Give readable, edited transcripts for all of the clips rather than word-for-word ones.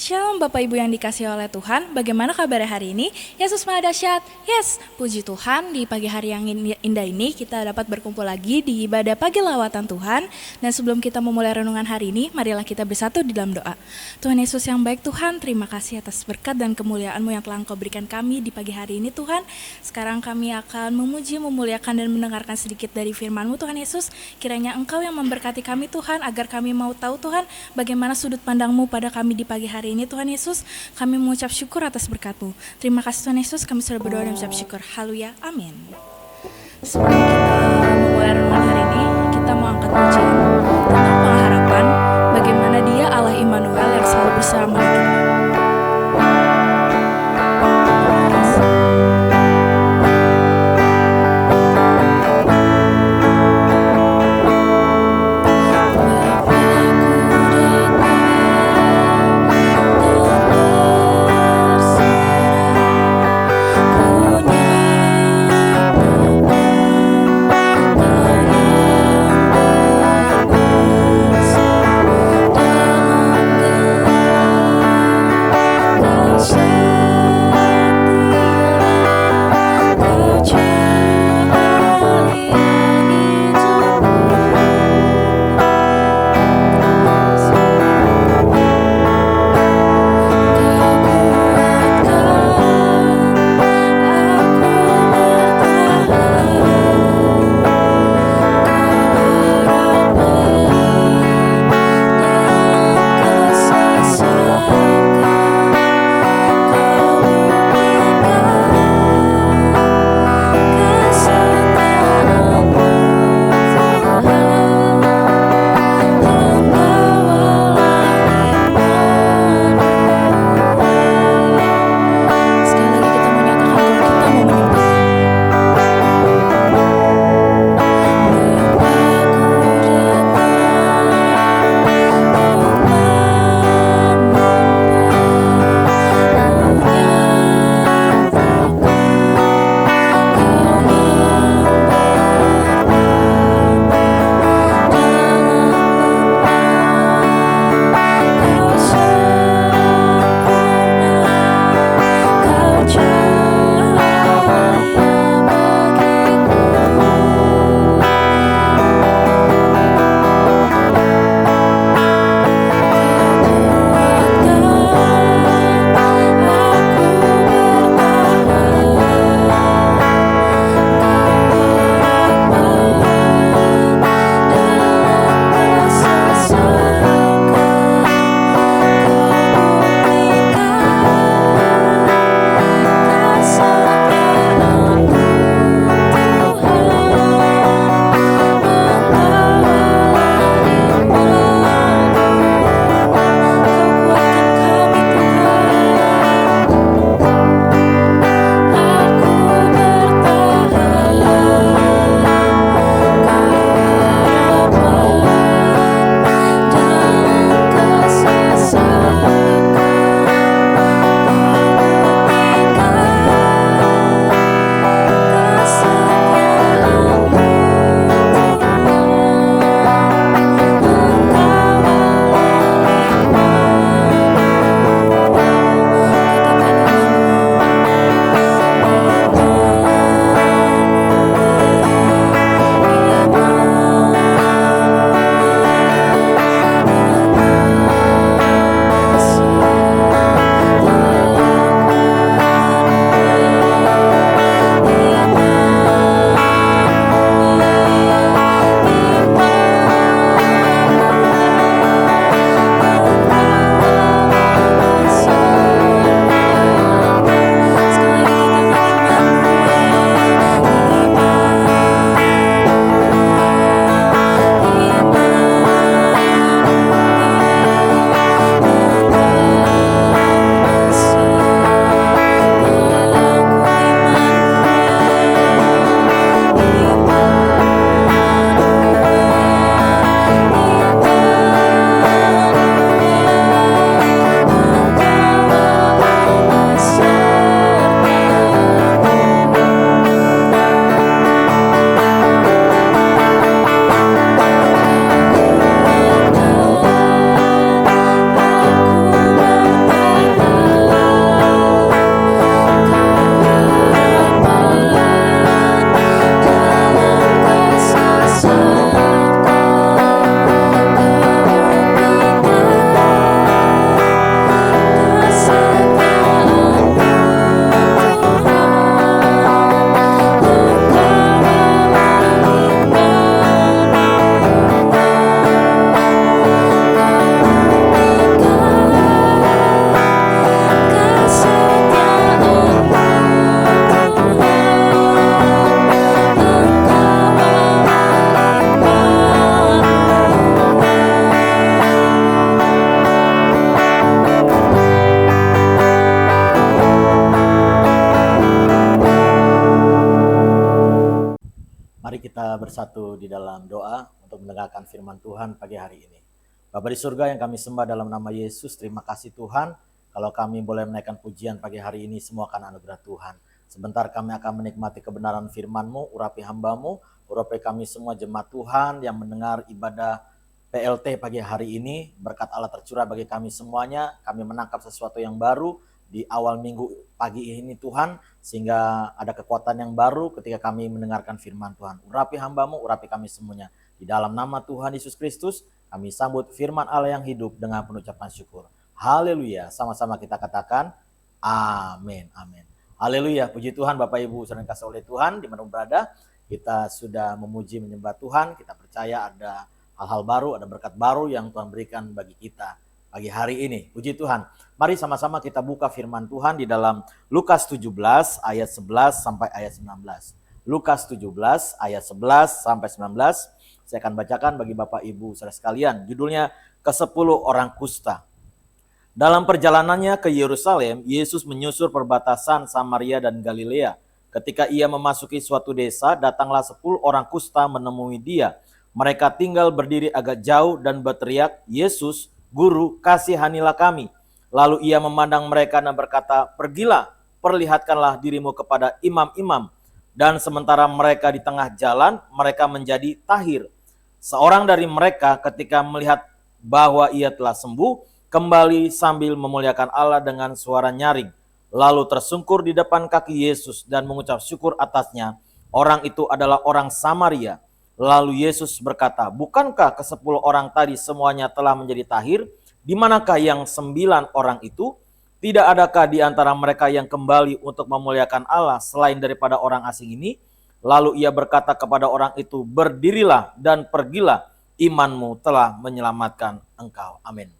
Shalom Bapak Ibu yang dikasihi oleh Tuhan, bagaimana kabarnya hari ini? Yesus Maha Dahsyat. Yes, puji Tuhan, di pagi hari yang indah ini kita dapat berkumpul lagi di ibadah pagi lawatan Tuhan. Dan sebelum kita memulai renungan hari ini, marilah kita bersatu di dalam doa. Tuhan Yesus yang baik Tuhan, terima kasih atas berkat dan kemuliaan-Mu yang telah Engkau berikan kami di pagi hari ini Tuhan. Sekarang kami akan memuji, memuliakan dan mendengarkan sedikit dari firman-Mu Tuhan Yesus. Kiranya Engkau yang memberkati kami Tuhan, agar kami mau tahu Tuhan bagaimana sudut pandang-Mu pada kami di pagi hari ini Tuhan Yesus. Kami mengucap syukur atas berkat-Mu. Terima kasih Tuhan Yesus, kami sudah berdoa dan mengucap syukur. Haleluya, amin. Sebelum kita memulai renungan hari ini, kita mau angkat pujian tentang pengharapan, bagaimana Dia Allah Immanuel yang selalu bersama kita. bersatu di dalam doa untuk mendengarkan firman Tuhan pagi hari ini. Bapa di surga yang kami sembah dalam nama Yesus, terima kasih Tuhan. Kalau kami boleh menaikkan pujian pagi hari ini, semua akan anugerah Tuhan. Sebentar kami akan menikmati kebenaran firman-Mu, urapi hamba-Mu, urapi kami semua jemaat Tuhan yang mendengar ibadah PLT pagi hari ini. Berkat Allah tercurah bagi kami semuanya, kami menangkap sesuatu yang baru di awal minggu pagi ini Tuhan, sehingga ada kekuatan yang baru ketika kami mendengarkan firman Tuhan. Urapi hamba-Mu, urapi kami semuanya. Di dalam nama Tuhan Yesus Kristus, kami sambut firman Allah yang hidup dengan penuh ucapan syukur. Haleluya, sama-sama kita katakan amin, amin. Haleluya, puji Tuhan Bapak Ibu saudara kasih oleh Tuhan, dimanapun berada, kita sudah memuji menyembah Tuhan, kita percaya ada hal-hal baru, ada berkat baru yang Tuhan berikan bagi kita pagi hari ini. Puji Tuhan. Mari sama-sama kita buka firman Tuhan di dalam Lukas 17 ayat 11 sampai ayat 19. Lukas 17 ayat 11 sampai 19. Saya akan bacakan bagi Bapak Ibu saudara sekalian. Judulnya ke-10 orang kusta. Dalam perjalanannya ke Yerusalem, Yesus menyusur perbatasan Samaria dan Galilea. Ketika ia memasuki suatu desa, datanglah 10 orang kusta menemui dia. Mereka tinggal berdiri agak jauh dan berteriak, "Yesus, Guru, kasihanilah kami." Lalu ia memandang mereka dan berkata, "Pergilah, perlihatkanlah dirimu kepada imam-imam." Dan sementara mereka di tengah jalan, mereka menjadi tahir. Seorang dari mereka ketika melihat bahwa ia telah sembuh, kembali sambil memuliakan Allah dengan suara nyaring. Lalu tersungkur di depan kaki Yesus dan mengucap syukur atasnya. Orang itu adalah orang Samaria. Lalu Yesus berkata, "Bukankah ke-10 orang tadi semuanya telah menjadi tahir? Di manakah yang 9 orang itu? Tidak adakah di antara mereka yang kembali untuk memuliakan Allah selain daripada orang asing ini?" Lalu ia berkata kepada orang itu, "Berdirilah dan pergilah, imanmu telah menyelamatkan engkau." Amin.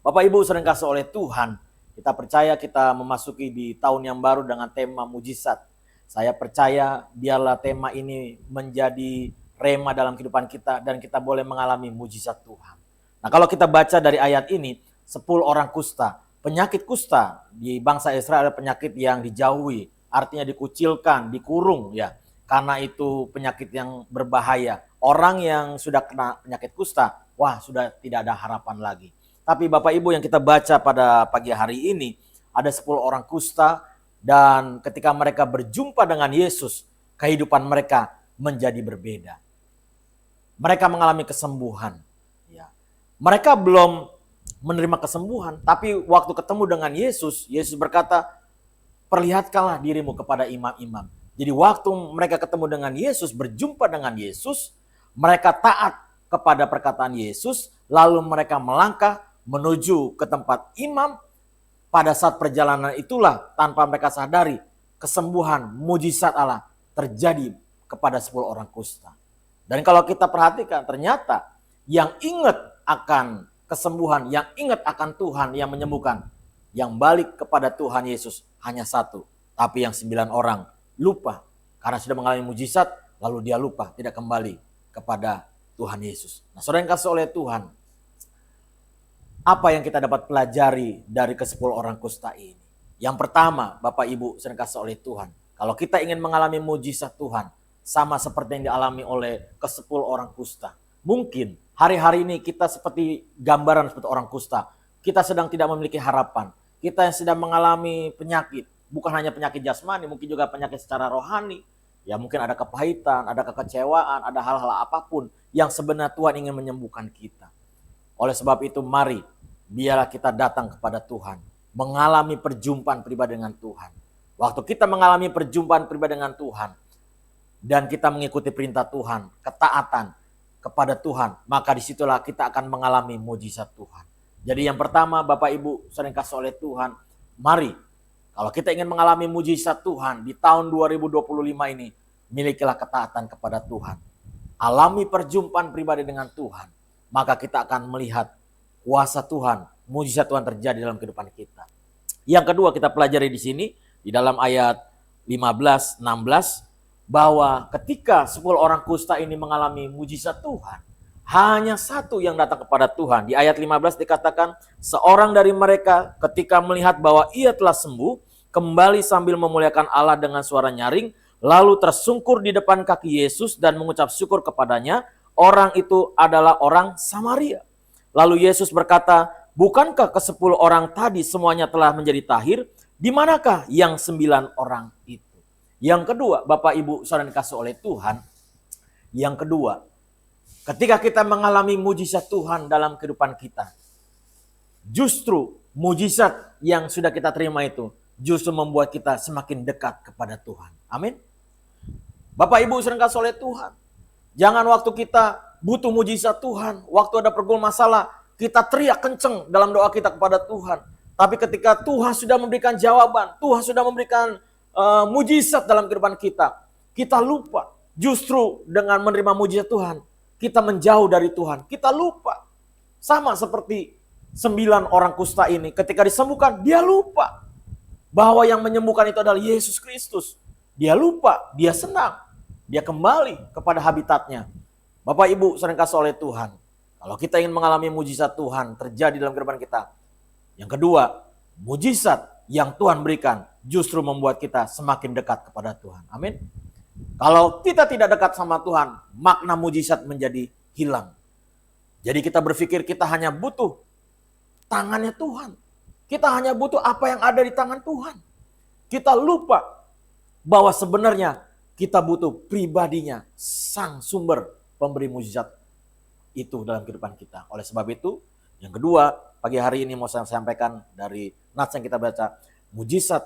Bapak Ibu sering kasih oleh Tuhan, kita percaya kita memasuki di tahun yang baru dengan tema mujizat. Saya percaya biarlah tema ini menjadi rema dalam kehidupan kita dan kita boleh mengalami mujizat Tuhan. Nah, kalau kita baca dari ayat ini, 10 orang kusta. Penyakit kusta di bangsa Israel adalah penyakit yang dijauhi, artinya dikucilkan, dikurung ya. Karena itu penyakit yang berbahaya. Orang yang sudah kena penyakit kusta, wah sudah tidak ada harapan lagi. Tapi Bapak Ibu yang kita baca pada pagi hari ini, ada 10 orang kusta dan ketika mereka berjumpa dengan Yesus, kehidupan mereka menjadi berbeda. Mereka mengalami kesembuhan. Ya. Mereka belum menerima kesembuhan, tapi waktu ketemu dengan Yesus, Yesus berkata, "Perlihatkanlah dirimu kepada imam-imam." Jadi waktu mereka ketemu dengan Yesus, berjumpa dengan Yesus, mereka taat kepada perkataan Yesus, lalu mereka melangkah menuju ke tempat imam. Pada saat perjalanan itulah tanpa mereka sadari, kesembuhan, mujizat Allah terjadi kepada 10 orang kusta. Dan kalau kita perhatikan, ternyata yang ingat akan kesembuhan, yang ingat akan Tuhan yang menyembuhkan, yang balik kepada Tuhan Yesus hanya satu. Tapi yang 9 orang lupa karena sudah mengalami mujizat, lalu dia lupa, tidak kembali kepada Tuhan Yesus. Nah, saudara yang kasih oleh Tuhan, apa yang kita dapat pelajari dari ke-10 orang kusta ini? Yang pertama, Bapak Ibu saudara yang kasih oleh Tuhan, kalau kita ingin mengalami mujizat Tuhan, sama seperti yang dialami oleh ke-10 orang kusta. Mungkin hari-hari ini kita seperti gambaran seperti orang kusta. Kita sedang tidak memiliki harapan. Kita yang sedang mengalami penyakit. Bukan hanya penyakit jasmani, mungkin juga penyakit secara rohani. Ya mungkin ada kepahitan, ada kekecewaan, ada hal-hal apapun yang sebenarnya Tuhan ingin menyembuhkan kita. Oleh sebab itu mari biarlah kita datang kepada Tuhan. Mengalami perjumpaan pribadi dengan Tuhan. Waktu kita mengalami perjumpaan pribadi dengan Tuhan, dan kita mengikuti perintah Tuhan, ketaatan kepada Tuhan, maka disitulah kita akan mengalami mujizat Tuhan. Jadi yang pertama Bapak Ibu sering kasih oleh Tuhan, mari kalau kita ingin mengalami mujizat Tuhan di tahun 2025 ini, milikilah ketaatan kepada Tuhan. Alami perjumpaan pribadi dengan Tuhan, maka kita akan melihat kuasa Tuhan, mujizat Tuhan terjadi dalam kehidupan kita. Yang kedua kita pelajari di sini, di dalam ayat 15-16, bahwa ketika 10 orang kusta ini mengalami mujizat Tuhan, hanya satu yang datang kepada Tuhan. Di ayat 15 dikatakan, seorang dari mereka ketika melihat bahwa ia telah sembuh, kembali sambil memuliakan Allah dengan suara nyaring, lalu tersungkur di depan kaki Yesus dan mengucap syukur kepadanya. Orang itu adalah orang Samaria. Lalu Yesus berkata, bukankah ke-10 orang tadi semuanya telah menjadi tahir? Di manakah yang 9 orang itu? Yang kedua, Bapak Ibu saudara dikasih oleh Tuhan. Yang kedua, ketika kita mengalami mujizat Tuhan dalam kehidupan kita, justru mujizat yang sudah kita terima itu justru membuat kita semakin dekat kepada Tuhan. Amin. Bapak Ibu saudara dikasih oleh Tuhan. Jangan waktu kita butuh mujizat Tuhan, waktu ada pergumulan masalah, kita teriak kenceng dalam doa kita kepada Tuhan. Tapi ketika Tuhan sudah memberikan jawaban, Tuhan sudah memberikan mujizat dalam kehidupan kita, kita lupa. Justru dengan menerima mujizat Tuhan, kita menjauh dari Tuhan. Kita lupa. Sama seperti 9 orang kusta ini, ketika disembuhkan, dia lupa bahwa yang menyembuhkan itu adalah Yesus Kristus. Dia lupa, dia senang. Dia kembali kepada habitatnya. Bapak Ibu sering kasih oleh Tuhan. Kalau kita ingin mengalami mujizat Tuhan terjadi dalam kehidupan kita. Yang kedua, mujizat yang Tuhan berikan justru membuat kita semakin dekat kepada Tuhan. Amin. Kalau kita tidak dekat sama Tuhan, makna mujizat menjadi hilang. Jadi kita berpikir kita hanya butuh tangannya Tuhan. Kita hanya butuh apa yang ada di tangan Tuhan. Kita lupa bahwa sebenarnya kita butuh pribadinya, sang sumber pemberi mujizat itu dalam kehidupan kita. Oleh sebab itu, yang kedua, pagi hari ini mau saya sampaikan dari nats yang kita baca, mujizat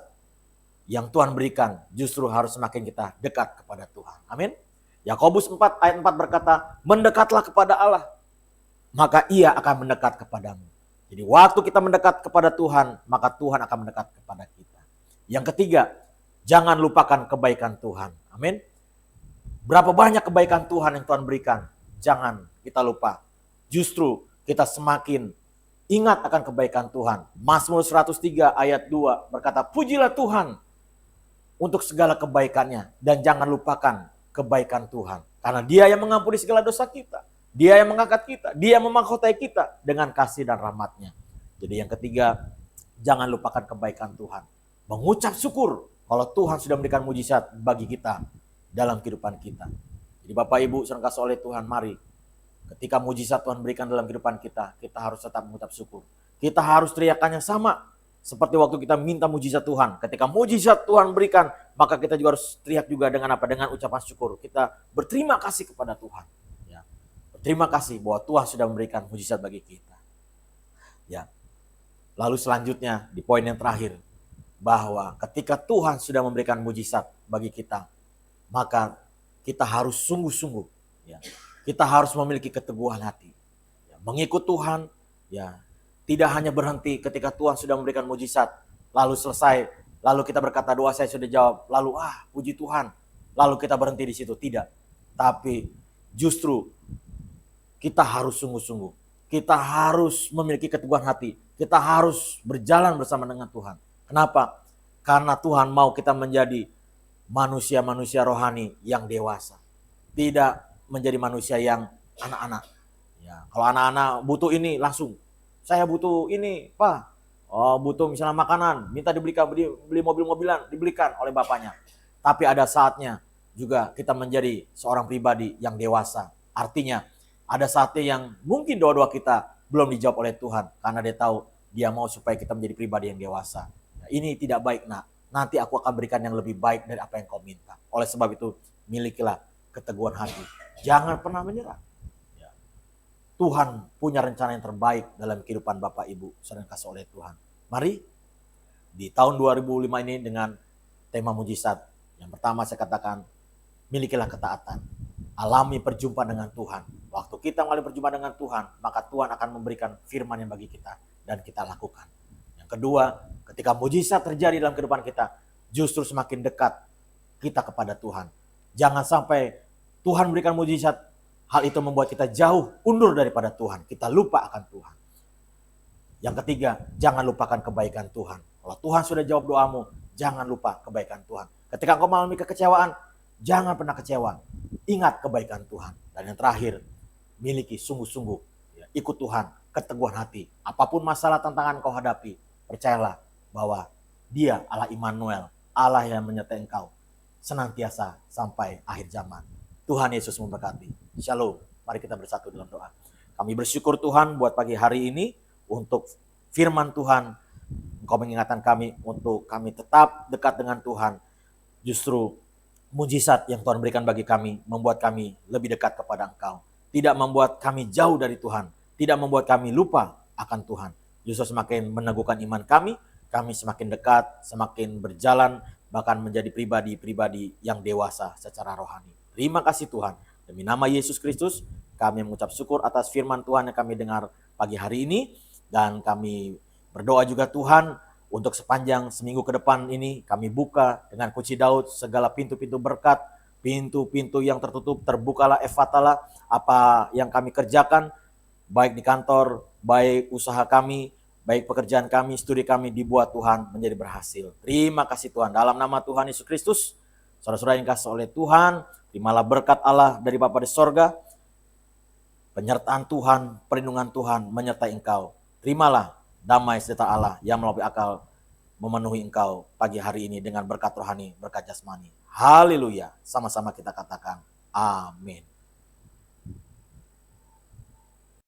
yang Tuhan berikan justru harus semakin kita dekat kepada Tuhan. Amin. Yakobus 4 ayat 4 berkata, mendekatlah kepada Allah, maka Ia akan mendekat kepadamu. Jadi waktu kita mendekat kepada Tuhan, maka Tuhan akan mendekat kepada kita. Yang ketiga, jangan lupakan kebaikan Tuhan. Amin. Berapa banyak kebaikan Tuhan yang Tuhan berikan. Jangan kita lupa. Justru kita semakin ingat akan kebaikan Tuhan. Mazmur 103 ayat 2 berkata, pujilah Tuhan untuk segala kebaikannya. Dan jangan lupakan kebaikan Tuhan. Karena Dia yang mengampuni segala dosa kita. Dia yang mengangkat kita. Dia yang memahkotai kita dengan kasih dan rahmat-Nya. Jadi yang ketiga, jangan lupakan kebaikan Tuhan. Mengucap syukur kalau Tuhan sudah memberikan mujizat bagi kita dalam kehidupan kita. Jadi Bapak Ibu saudara kasih oleh Tuhan, mari ketika mujizat Tuhan berikan dalam kehidupan kita, kita harus tetap mengucap syukur. Kita harus teriakannya sama seperti waktu kita minta mujizat Tuhan. Ketika mujizat Tuhan berikan, maka kita juga harus teriak juga dengan apa? Dengan ucapan syukur. Kita berterima kasih kepada Tuhan. Ya. Berterima kasih bahwa Tuhan sudah memberikan mujizat bagi kita. Ya. Lalu selanjutnya di poin yang terakhir, bahwa ketika Tuhan sudah memberikan mujizat bagi kita, maka kita harus sungguh-sungguh, ya, kita harus memiliki keteguhan hati, ya, mengikut Tuhan, ya, tidak hanya berhenti ketika Tuhan sudah memberikan mujizat, lalu selesai, lalu kita berkata doa saya sudah jawab, lalu puji Tuhan, lalu kita berhenti di situ, tidak. Tapi justru kita harus sungguh-sungguh, kita harus memiliki keteguhan hati, kita harus berjalan bersama dengan Tuhan. Kenapa? Karena Tuhan mau kita menjadi manusia-manusia rohani yang dewasa. Tidak menjadi manusia yang anak-anak. Ya, kalau anak-anak butuh ini langsung. Saya butuh ini, Pak. Oh, butuh misalnya makanan, minta dibelikan, beli mobil-mobilan, dibelikan oleh bapaknya. Tapi ada saatnya juga kita menjadi seorang pribadi yang dewasa. Artinya ada saatnya yang mungkin doa-doa kita belum dijawab oleh Tuhan. Karena Dia tahu Dia mau supaya kita menjadi pribadi yang dewasa. Ini tidak baik, nak. Nanti aku akan berikan yang lebih baik dari apa yang kau minta. Oleh sebab itu, milikilah keteguhan hati. Jangan pernah menyerah. Ya. Tuhan punya rencana yang terbaik dalam kehidupan Bapak Ibu saudara kasih oleh Tuhan. Mari di tahun 2005 ini dengan tema mujizat. Yang pertama saya katakan, milikilah ketaatan. Alami perjumpaan dengan Tuhan. Waktu kita mengalami perjumpaan dengan Tuhan, maka Tuhan akan memberikan firman yang bagi kita dan kita lakukan. Kedua, ketika mujizat terjadi dalam kehidupan kita, justru semakin dekat kita kepada Tuhan. Jangan sampai Tuhan berikan mujizat, hal itu membuat kita jauh undur daripada Tuhan. Kita lupa akan Tuhan. Yang ketiga, jangan lupakan kebaikan Tuhan. Kalau Tuhan sudah jawab doamu, jangan lupa kebaikan Tuhan. Ketika engkau mengalami kekecewaan, jangan pernah kecewa. Ingat kebaikan Tuhan. Dan yang terakhir, miliki sungguh-sungguh, ikut Tuhan, keteguhan hati. Apapun masalah tantangan kau hadapi, percayalah bahwa Dia Allah Immanuel, Allah yang menyertai engkau. senantiasa sampai akhir zaman. Tuhan Yesus memberkati. Shalom. Mari kita bersatu dalam doa. Kami bersyukur Tuhan buat pagi hari ini untuk firman Tuhan. Engkau mengingatkan kami untuk kami tetap dekat dengan Tuhan. Justru mujizat yang Tuhan berikan bagi kami membuat kami lebih dekat kepada Engkau. Tidak membuat kami jauh dari Tuhan. Tidak membuat kami lupa akan Tuhan. Justru semakin meneguhkan iman kami semakin dekat, semakin berjalan, bahkan menjadi pribadi-pribadi yang dewasa secara rohani. Terima kasih Tuhan. Demi nama Yesus Kristus, kami mengucap syukur atas firman Tuhan yang kami dengar pagi hari ini. Dan kami berdoa juga Tuhan, untuk sepanjang seminggu ke depan ini, kami buka dengan kunci Daud segala pintu-pintu berkat, pintu-pintu yang tertutup, terbukalah efatalah apa yang kami kerjakan, baik di kantor, baik usaha kami, baik pekerjaan kami, studi kami dibuat Tuhan menjadi berhasil. Terima kasih Tuhan. Dalam nama Tuhan Yesus Kristus, saudara-saudara yang kasih oleh Tuhan, terimalah berkat Allah dari Bapa di sorga, penyertaan Tuhan, perlindungan Tuhan menyertai engkau. Terimalah damai sejahtera Allah yang melalui akal memenuhi engkau pagi hari ini dengan berkat rohani, berkat jasmani. Haleluya. Sama-sama kita katakan amin.